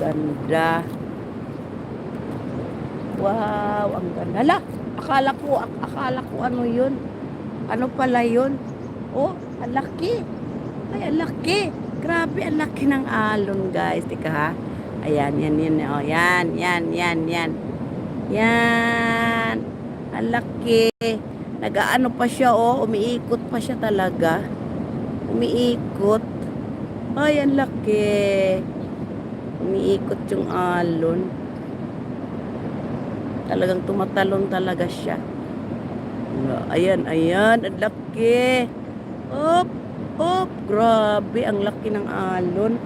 ganda. Wow, ang ganda. Hala, akala ko ano yun. Ano pala yun? Oh, ang laki. Ay, ang laki. Grabe, ang laki ng alon, guys. Tika ha. Ayan, yan. Oh, yan. Yan. Ang laki. Nag-aano pa siya, oh. Umiikot pa siya talaga. Umiikot. Ay, ang laki. Umiikot yung alon. Talagang tumatalon talaga siya. Ayan. Ang laki. Op. Grabe. Ang laki ng alon.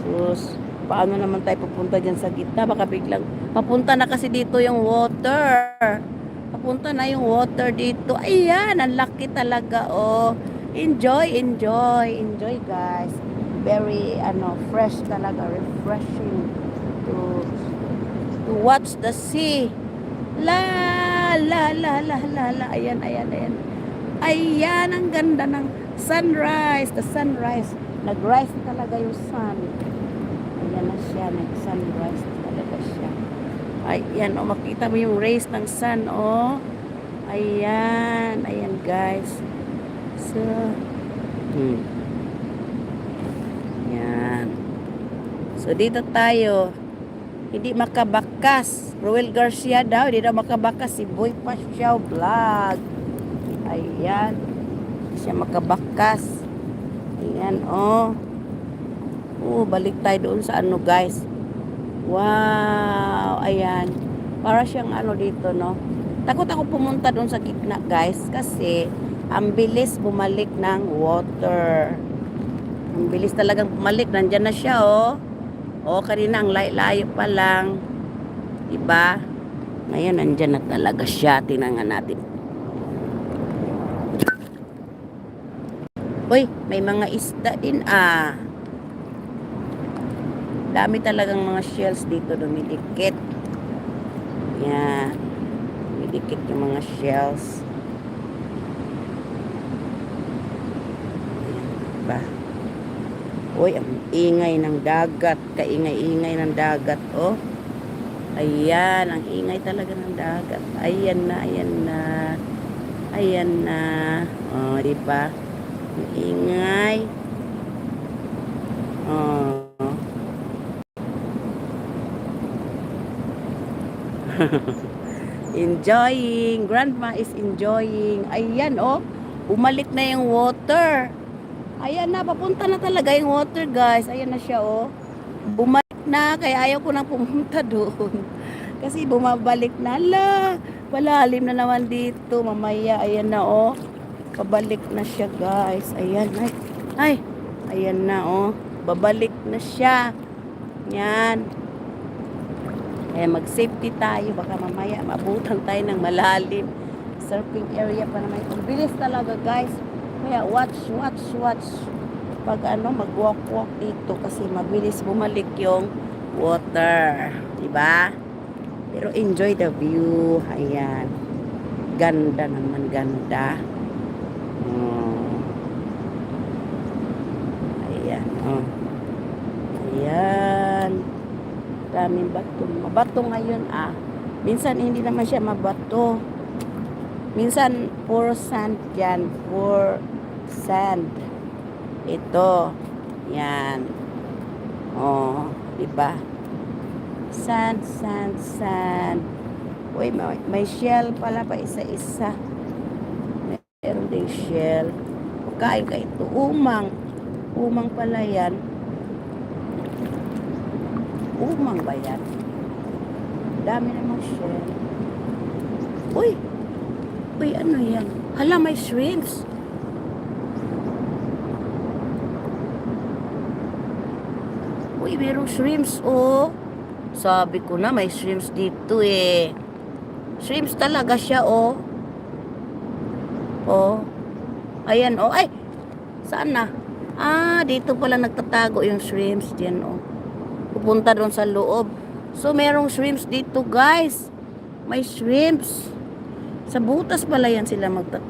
Sus. Paano naman tayo pupunta dyan sa gitna? Baka biglang papunta na kasi dito yung water. Papunta na yung water dito. Ayan. Ang laki talaga. Oh. Enjoy guys. Very fresh talaga, refreshing to watch the sea. Ayan. Ayan, ang ganda ng sunrise. The sunrise. Nag-rise talaga yung sun. Ayan na siya, nag-sunrise talaga siya. Ayan, oh, makita mo yung rays ng sun, oh. Ayan guys. So, yan. So, dito tayo. Hindi makabakas. Roel Garcia daw. Hindi daw makabakas. Si Boy Pasyaw Vlog. Ayan. Hindi siya makabakas. Ayan, oh. Balik tayo doon sa guys. Wow. Ayan. Para siyang dito, no? Takot ako pumunta doon sa gitna, guys. Kasi, ang bilis bumalik ng water. Ang bilis talagang bumalik. Nandyan na siya, oh. Kanina ang layo pa lang. Diba? Ngayon, nandyan na talaga siya. Tingnan natin. Uy, may mga isda din, Dami talagang mga shells dito dumidikit. Yan. Dumidikit yung mga shells. Diba? Uy, ang ingay ng dagat. Kaingay-ingay ng dagat, oh. Ayan, ang ingay talaga ng dagat. Ayan na. Oh, diba? Ang ingay. Oh. Enjoying. Grandma is enjoying. Ayan, oh. Bumalik na yung water. Ayan na, papunta na talaga yung water, guys. Ayan na siya, oh. Bumalik na, kaya ayaw ko na pumunta doon. Kasi bumabalik na. Malalim na naman dito. Mamaya, ayan na, oh. Pabalik na siya, guys. Ayan, ay. Ayan na, oh. Babalik na siya. Yan. Kaya mag-safety tayo. Baka mamaya, mabutan tayo ng malalim. Surfing area pa naman. Ang bilis talaga, guys. Kaya watch. Pag mag-walk dito kasi mabilis bumalik yung water. Diba? Pero enjoy the view. Ayan. Ganda naman, ganda. Ayan. Ayan. Daming bato. Mabato ngayon, Minsan hindi naman siya mabato. Minsan pure sand yan. Pure sand. Ito. Yan. Oh, diba? Sand. Uy, may shell pala pa isa-isa. Meron ding shell. Kain ka ito. Umang pala yan. Umang ba yan? Dami namang shell. Uy, ano yan? Hala, may shrimps. Uy, merong shrimps, oh. Sabi ko na, may shrimps dito, eh. Shrimps talaga siya, oh. Oh. Ayan, oh. Ay, saan na? Dito pala nagtatago yung shrimps. Diyan, oh. Pupunta doon sa loob. So, merong shrimps dito, guys. May shrimps. Sa butas pala yan sila magtatago.